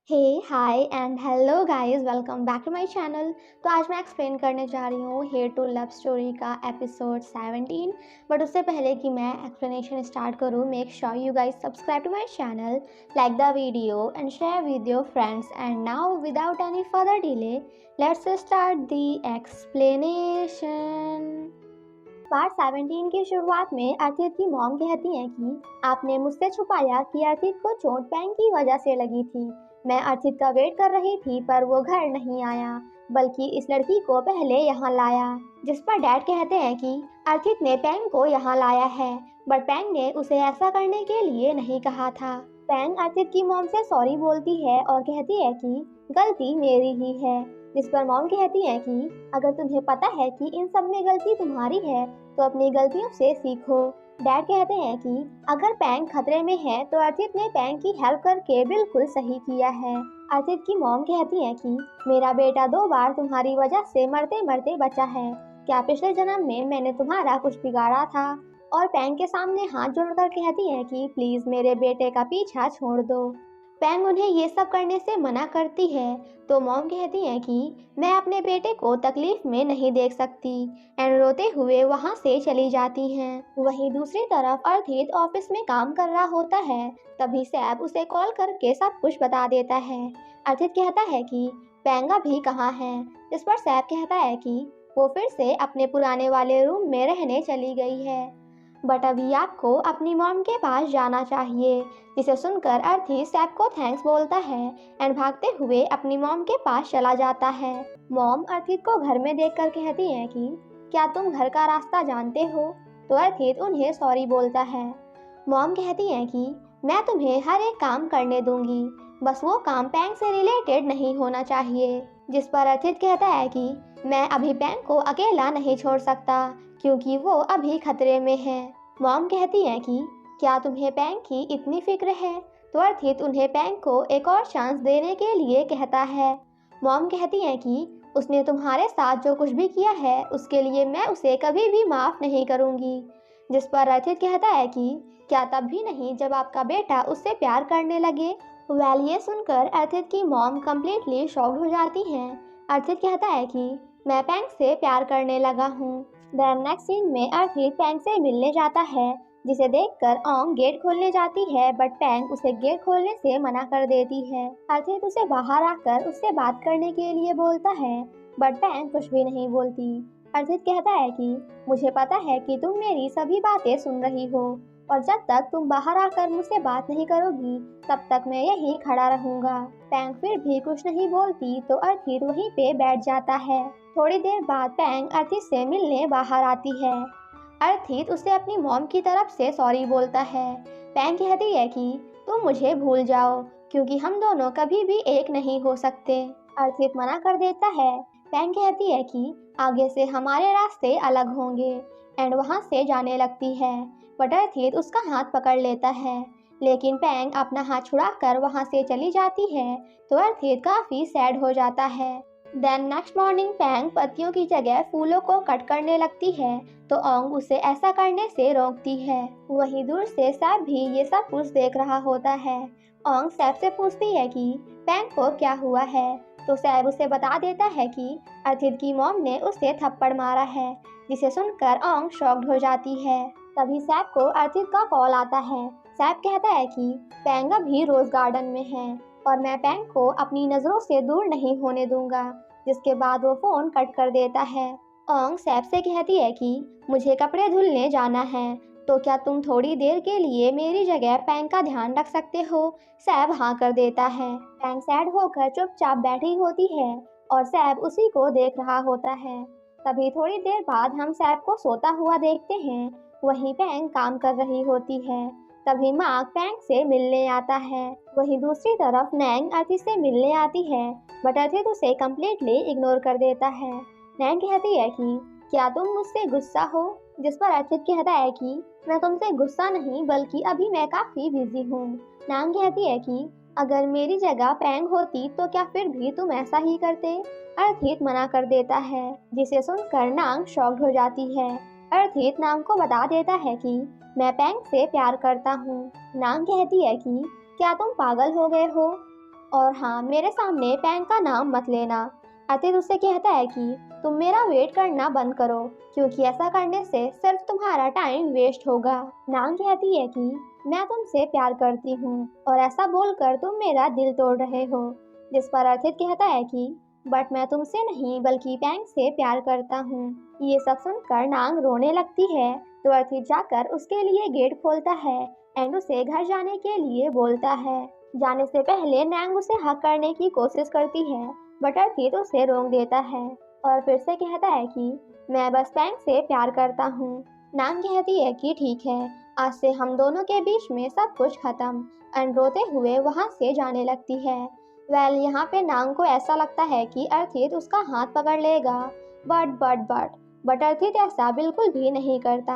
Hey hi and hello guys, welcome back to my channel. तो आज मैं explain करने जा रही हूँ हेयर टू लव स्टोरी का एपिसोड 17। बट उससे पहले कि मैं एक्सप्लेनेशन स्टार्ट करूँ, make sure you guys subscribe to my channel, like the video and share with your friends. And now without any further delay let's start the explanation. Part 17 की शुरुआत में अर्थित की mom कहती हैं कि आपने मुझसे छुपाया कि अर्थित को चोट पैंग की वजह से लगी थी। मैं अर्थित का वेट कर रही थी पर वो घर नहीं आया, बल्कि इस लड़की को पहले यहाँ लाया। जिस पर डैड कहते हैं कि अर्थित ने पैंग को यहाँ लाया है, बट पैंग ने उसे ऐसा करने के लिए नहीं कहा था। पैंग अर्थित की मॉम से सॉरी बोलती है और कहती है कि गलती मेरी ही है। जिस पर मॉम कहती है कि अगर तुम्हें पता है कि इन सब में गलती तुम्हारी है तो अपनी गलतियों से सीखो। डैड कहते हैं कि अगर पैंग खतरे में है तो अर्थित ने पैंग की हेल्प करके बिल्कुल सही किया है। अर्थित की मॉम कहती है कि मेरा बेटा 2 बार तुम्हारी वजह से मरते मरते बचा है। क्या पिछले जन्म में मैंने तुम्हारा कुछ बिगाड़ा था? और पैंग के सामने हाथ जोड़कर कहती है कि प्लीज मेरे बेटे का पीछा छोड़ दो। पैंग उन्हें ये सब करने से मना करती है तो मॉम कहती है कि मैं अपने बेटे को तकलीफ में नहीं देख सकती, एंड रोते हुए वहाँ से चली जाती हैं। वहीं दूसरी तरफ अर्थित ऑफिस में काम कर रहा होता है, तभी सैब उसे कॉल करके सब कुछ बता देता है। अर्थित कहता है कि पैंग अभी कहाँ है, इस पर सैब कहता है कि वो फिर से अपने पुराने वाले रूम में रहने चली गई है, बट अभी आपको अपनी मॉम के पास जाना चाहिए। जिसे सुनकर अर्थी सैब को थैंक्स बोलता है एंड भागते हुए अपनी मॉम के पास चला जाता है। मॉम अर्थित को घर में देखकर कहती है कि क्या तुम घर का रास्ता जानते हो? तो अर्थित उन्हें सॉरी बोलता है। मॉम कहती है कि मैं तुम्हें हर एक काम करने दूंगी, बस वो काम पैंग से रिलेटेड नहीं होना चाहिए। जिस पर अर्थित कहता है कि मैं अभी पैंग को अकेला नहीं छोड़ सकता क्योंकि वो अभी खतरे में है। मॉम कहती है कि क्या तुम्हें पैंग की इतनी फिक्र है? तो अर्थित उन्हें पैंग को एक और चांस देने के लिए कहता है। मॉम कहती है कि उसने तुम्हारे साथ जो कुछ भी किया है उसके लिए मैं उसे कभी भी माफ़ नहीं करूँगी। जिस पर अर्थित कहता है कि क्या तब भी नहीं जब आपका बेटा उससे प्यार करने लगे? वेल, ये सुनकर अर्थित की मॉम कम्प्लीटली शॉक्ड हो जाती हैं। अर्थित कहता है कि मैं पैंग से प्यार करने लगा हूँ। देन नेक्स्ट सीन में अर्थित पैंग से मिलने जाता है, जिसे देखकर ओंग गेट खोलने जाती है, बट पैंग उसे गेट खोलने से मना कर देती है। अर्थित उसे बाहर आकर उससे बात करने के लिए बोलता है, बट पैंग कुछ भी नहीं बोलती। अर्थित कहता है कि मुझे पता है कि तुम मेरी सभी बातें सुन रही हो और जब तक तुम बाहर आकर मुझसे बात नहीं करोगी तब तक मैं यहीं खड़ा रहूंगा। पैंग फिर भी कुछ नहीं बोलती तो अर्थित वहीं पे बैठ जाता है। थोड़ी देर बाद पैंग अर्थित से मिलने बाहर आती है। अर्थित उसे अपनी मॉम की तरफ से सॉरी बोलता है। पैंग कहती है कि तुम मुझे भूल जाओ क्योंकि हम दोनों कभी भी एक नहीं हो सकते। अर्थित मना कर देता है। पैंग कहती है कि आगे से हमारे रास्ते अलग होंगे, एंड वहाँ से जाने लगती है, बट अर्थित उसका हाथ पकड़ लेता है। लेकिन पैंग अपना हाथ छुड़ाकर वहाँ से चली जाती है तो अर्थित काफी सैड हो जाता है। देन नेक्स्ट मॉर्निंग पैंग पत्तियों की जगह फूलों को कट करने लगती है तो ओंग उसे ऐसा करने से रोकती है। वहीं दूर से सैब भी ये सब कुछ देख रहा होता है। ओंग सैब से पूछती है कि पैंग को क्या हुआ है, तो सैब उसे बता देता है कि अर्थित की मॉम ने उसे थप्पड़ मारा है, जिसे सुनकर ओंग शॉक्ड हो जाती है। तभी सैब को अर्थित का कॉल आता है। सैब कहता है कि पैंग अभी रोज गार्डन में है और मैं पैंग को अपनी नज़रों से दूर नहीं होने दूंगा। जिसके बाद वो फोन कट कर देता है। ओंग सैब से कहती है कि मुझे कपड़े धुलने जाना है, तो क्या तुम थोड़ी देर के लिए मेरी जगह पैंग का ध्यान रख सकते हो? सैब हाँ कर देता है। पैंग सैड होकर चुपचाप बैठी होती है और सैब उसी को देख रहा होता है। तभी थोड़ी देर बाद हम सैब को सोता हुआ देखते हैं। वहीं पैंग काम कर रही होती है। तभी मार्क पैंग से मिलने आता है। वहीं दूसरी तरफ नैंग अर्थित से मिलने आती है, बट अर्थित उसे कम्प्लीटली इग्नोर कर देता है। नैंग कहती है कि क्या तुम मुझसे गुस्सा हो? जिस पर अर्थित कहता है कि मैं तुमसे गुस्सा नहीं, बल्कि अभी मैं काफी बिजी हूँ। नैंग कहती है कि अगर मेरी जगह पैंग होती तो क्या फिर भी तुम ऐसा ही करते? अर्थित मना कर देता है, जिसे सुनकर नांग शॉक्ड हो जाती है। अर्थित नांग को बता देता है कि मैं पैंग से प्यार करता हूँ। नांग कहती है कि क्या तुम पागल हो गए हो? और हाँ, मेरे सामने पैंग का नाम मत लेना। अतीत उससे कहता है कि तुम मेरा वेट करना बंद करो, क्योंकि ऐसा करने से सिर्फ तुम्हारा टाइम वेस्ट होगा। नांग कहती है कि मैं तुमसे प्यार करती हूँ और ऐसा बोलकर तुम मेरा दिल तोड़ रहे हो। जिस पर अर्थित कहता है कि बट मैं तुमसे नहीं बल्कि पैंग से प्यार करता हूँ। ये सब सुनकर नांग रोने लगती है, तो अर्थित जाकर उसके लिए गेट खोलता है एंड उसे घर जाने के लिए बोलता है। जाने से पहले नांग उसे हक करने की कोशिश करती है, बट अर्थित उसे रोक देता है और फिर से कहता है कि मैं बस पैंग से प्यार करता हूँ। नांग कहती है कि ठीक है, आज से हम दोनों के बीच में सब कुछ खत्म, एंड रोते हुए वहाँ से जाने लगती है। यहाँ पे नांग को ऐसा लगता है कि अर्थित उसका हाथ पकड़ लेगा, बट अर्थित ऐसा बिल्कुल भी नहीं करता।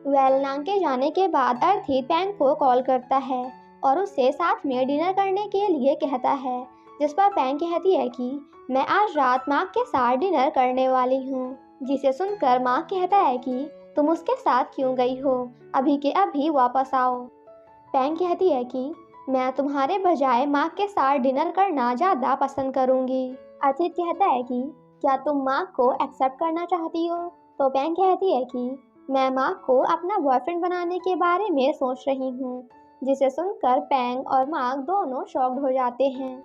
नांग के जाने के बाद अर्थित पैंग को कॉल करता है और उससे साथ में डिनर करने के लिए कहता है, जिस पर पैंग कहती है कि मैं आज रात माँ के साथ डिनर करने वाली हूँ। जिसे सुनकर माँ कहता है कि तुम उसके साथ क्यों गई हो, अभी के अभी वापस आओ। पैंग कहती है कि मैं तुम्हारे बजाय माँ के साथ डिनर करना ज़्यादा पसंद करूँगी। अर्थित कहता है कि क्या तुम माँ को एक्सेप्ट करना चाहती हो? तो पैंग कहती है कि मैं माँ को अपना बॉयफ्रेंड बनाने के बारे में सोच रही हूँ। जिसे सुनकर पैंग और मार्क दोनों शॉक्ड हो जाते हैं।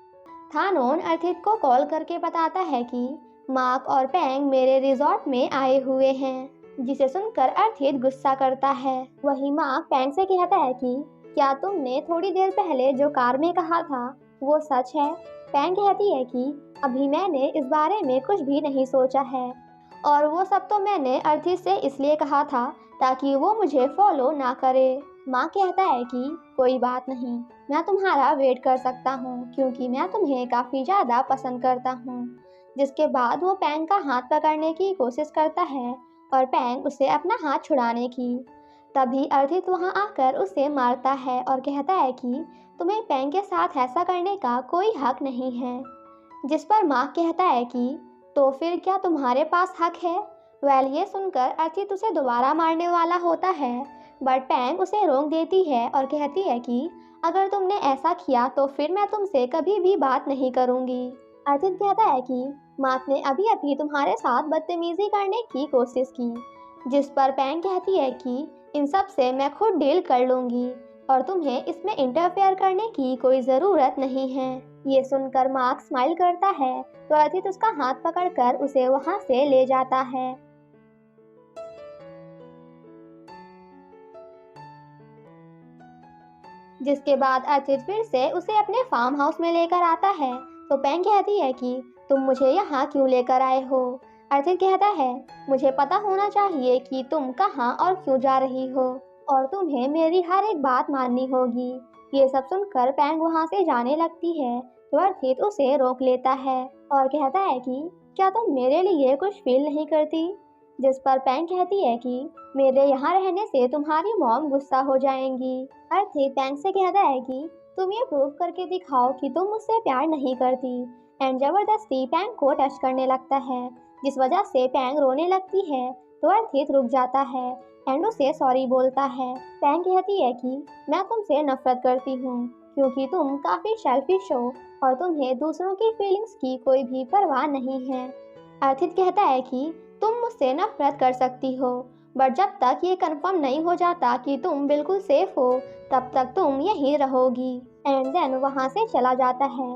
थानोन अर्थित को कॉल करके बताता है कि मार्क और पैंग मेरे रिजॉर्ट में आए हुए हैं। जिसे सुनकर अर्थित गुस्सा करता है। वही मार्क पैंग से कहता है कि क्या तुमने थोड़ी देर पहले जो कार में कहा था वो सच है? पैंग कहती है कि अभी मैंने इस बारे में कुछ भी नहीं सोचा है, और वो सब तो मैंने अर्थित से इसलिए कहा था ताकि वो मुझे फॉलो ना करे। माँ कहता है कि कोई बात नहीं, मैं तुम्हारा वेट कर सकता हूँ क्योंकि मैं तुम्हें काफ़ी ज़्यादा पसंद करता हूँ। जिसके बाद वो पैंग का हाथ पकड़ने की कोशिश करता है और पैंग उसे अपना हाथ छुड़ाने की। तभी अर्थित वहाँ आकर उसे मारता है और कहता है कि तुम्हें पैंग के साथ ऐसा करने का कोई हक नहीं है। जिस पर माँ कहता है कि तो फिर क्या तुम्हारे पास हक है? ये सुनकर अर्थित उसे दोबारा मारने वाला होता है, बट पैंग उसे रोक देती है और कहती है कि अगर तुमने ऐसा किया तो फिर मैं तुमसे कभी भी बात नहीं करूंगी। अर्थित कहता है कि माँ ने अभी अभी तुम्हारे साथ बदतमीजी करने की कोशिश की। जिस पर पैंग कहती है कि इन सब से मैं खुद डील कर लूंगी और तुम्हें इसमें इंटरफेयर करने की कोई ज़रूरत नहीं है। ये सुनकर मार्क स्माइल करता है, तो अर्थित उसका हाथ पकड़कर उसे वहां से ले जाता है। जिसके बाद अर्थित फिर से उसे अपने फार्म हाउस में लेकर आता है, तो पैंग कहती है कि तुम मुझे यहाँ क्यों लेकर आए हो? अर्थित कहता है मुझे पता होना चाहिए कि तुम कहाँ और क्यों जा रही हो, और तुम्हें मेरी हर एक बात माननी होगी। ये सब सुनकर पैंग वहाँ से जाने लगती है, तो अर्थित उसे रोक लेता है और कहता है कि क्या तुम मेरे लिए कुछ फील नहीं करती? जिस पर पैंग कहती है कि मेरे यहाँ रहने से तुम्हारी मॉम गुस्सा हो जाएंगी। अर्थित पैंग से कहता है कि तुम ये प्रूव करके दिखाओ कि तुम मुझसे प्यार नहीं करती, एंड जबरदस्ती पैंग को टच करने लगता है, जिस वजह से पैंग रोने लगती है। तो अर्थित रुक जाता है एंड उसे सॉरी बोलता है। पैंग कहती है कि मैं तुमसे नफरत करती हूँ क्योंकि तुम काफ़ी सेल्फिश हो और तुम्हें दूसरों की फीलिंग्स की कोई भी परवाह नहीं है। अर्थित कहता है कि तुम मुझसे नफरत कर सकती हो, बट जब तक ये कंफर्म नहीं हो जाता कि तुम बिल्कुल सेफ हो तब तक तुम यहीं रहोगी। एंड देन वहाँ से चला जाता है।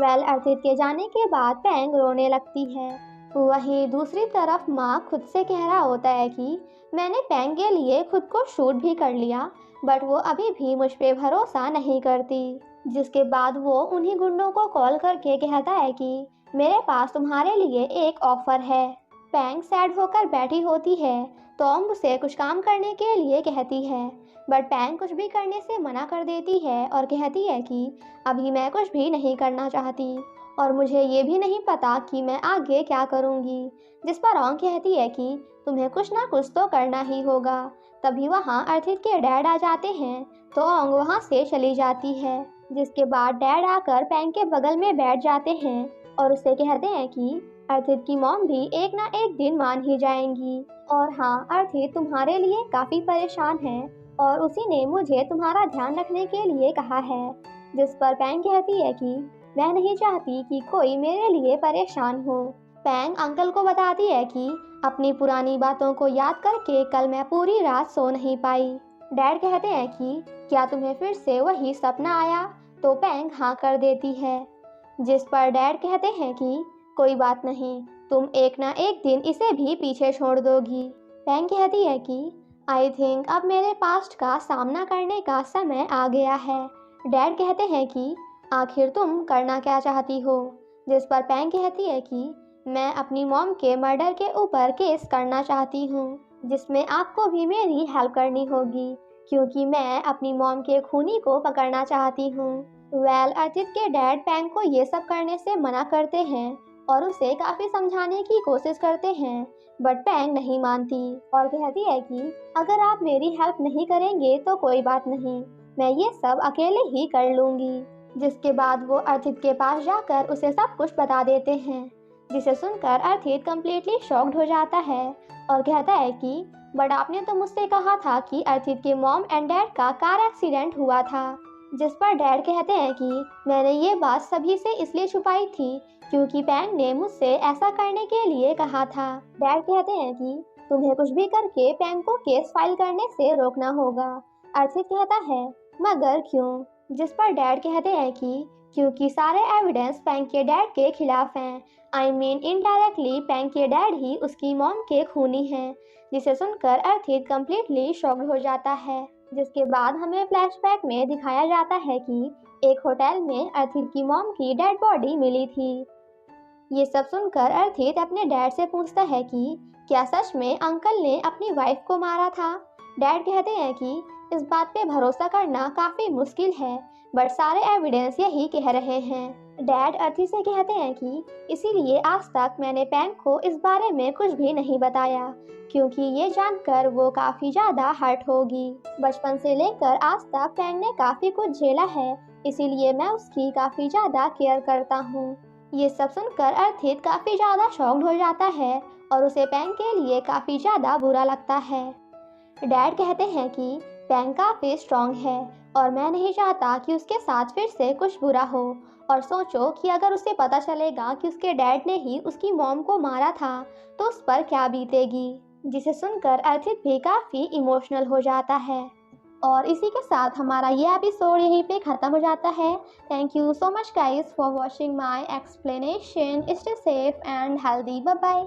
अर्थित के जाने के बाद पैंग रोने लगती है। वहीं दूसरी तरफ माँ खुद से कह रहा होता है कि मैंने पैंग के लिए खुद को शूट भी कर लिया, बट वो अभी भी मुझ पे भरोसा नहीं करती। जिसके बाद वो उन्हीं गुंडों को कॉल करके कहता है कि मेरे पास तुम्हारे लिए एक ऑफर है। पैंग सैड होकर बैठी होती है, टॉम उसे कुछ काम करने के लिए कहती है, बट पैंग कुछ भी करने से मना कर देती है और कहती है कि अभी मैं कुछ भी नहीं करना चाहती और मुझे ये भी नहीं पता कि मैं आगे क्या करूँगी। जिस पर ऑंग कहती है कि तुम्हें कुछ ना कुछ तो करना ही होगा। तभी वहाँ अर्थित के डैड आ जाते हैं, तो ऑंग वहाँ से चली जाती है। जिसके बाद डैड आकर पैंग के बगल में बैठ जाते हैं और उसे कहते हैं कि अर्थित की मॉम भी एक ना एक दिन मान ही जाएंगी, और हाँ, अर्थित तुम्हारे लिए काफ़ी परेशान है और उसी ने मुझे तुम्हारा ध्यान रखने के लिए कहा है। जिस पर पैंग कहती है कि मैं नहीं चाहती कि कोई मेरे लिए परेशान हो। पैंग अंकल को बताती है कि अपनी पुरानी बातों को याद करके कल मैं पूरी रात सो नहीं पाई। डैड कहते हैं कि क्या तुम्हें फिर से वही सपना आया? तो पैंग हाँ कर देती है। जिस पर डैड कहते हैं कि कोई बात नहीं, तुम एक ना एक दिन इसे भी पीछे छोड़ दोगी। पैंग कहती है कि आई थिंक अब मेरे पास्ट का सामना करने का समय आ गया है। डैड कहते हैं कि आखिर तुम करना क्या चाहती हो? जिस पर पैंग कहती है कि मैं अपनी मॉम के मर्डर के ऊपर केस करना चाहती हूँ, जिसमें आपको भी मेरी हेल्प करनी होगी क्योंकि मैं अपनी मॉम के खूनी को पकड़ना चाहती हूँ। अर्थित के डैड पैंग को ये सब करने से मना करते हैं और उसे काफी समझाने की कोशिश करते हैं, बट पैंग नहीं मानती और कहती है कि अगर आप मेरी हेल्प नहीं करेंगे तो कोई बात नहीं, मैं ये सब अकेले ही कर लूंगी। जिसके बाद वो अर्थित के पास जाकर उसे सब कुछ बता देते हैं, जिसे सुनकर अर्थित कम्प्लीटली शॉक्ड हो जाता है और कहता है कि बट आपने तो मुझसे कहा था कि अर्थित के मॉम एंड डैड का कार एक्सीडेंट हुआ था। जिस पर डैड कहते हैं कि मैंने ये बात सभी से इसलिए छुपाई थी क्योंकि पैंग ने मुझसे ऐसा करने के लिए कहा था। डैड कहते हैं कि तुम्हें कुछ भी करके पैंग को केस फाइल करने से रोकना होगा। अर्थित कहता है मगर क्यों? जिस पर डैड कहते हैं कि क्योंकि सारे एविडेंस पैंग के डैड के खिलाफ हैं। आई मीन इनडायरेक्टली पैंग के डैड ही उसकी मॉम के खूनी हैं। जिसे सुनकर अर्थित कम्प्लीटली शॉक्ड हो जाता है। जिसके बाद हमें फ्लैशबैक में दिखाया जाता है कि एक होटल में अर्थित की मॉम की डेड बॉडी मिली थी। ये सब सुनकर अर्थित अपने डैड से पूछता है कि क्या सच में अंकल ने अपनी वाइफ को मारा था? डैड कहते हैं कि इस बात पे भरोसा करना काफी मुश्किल है, बट सारे एविडेंस यही कह रहे हैं। डैड अर्थित से कहते हैं कि इसीलिए आज तक मैंने पैंग को इस बारे में कुछ भी नहीं बताया क्योंकि ये जानकर वो काफी ज्यादा हर्ट होगी। बचपन से लेकर आज तक पैंग ने काफी कुछ झेला है, इसीलिए मैं उसकी काफी ज्यादा केयर करता हूँ। ये सब सुनकर अर्थित काफी ज्यादा शॉक्ड हो जाता है और उसे पैंग के लिए काफी ज्यादा बुरा लगता है। डैड कहते हैं कि पैंग काफी स्ट्रॉन्ग है और मैं नहीं चाहता कि उसके साथ फिर से कुछ बुरा हो। और सोचो कि अगर उसे पता चलेगा कि उसके डैड ने ही उसकी मॉम को मारा था तो उस पर क्या बीतेगी। जिसे सुनकर अर्थित भी काफी इमोशनल हो जाता है। और इसी के साथ हमारा ये एपिसोड यहीं पे ख़त्म हो जाता है। Thank you so much guys for watching my explanation. Stay safe and healthy. Bye bye.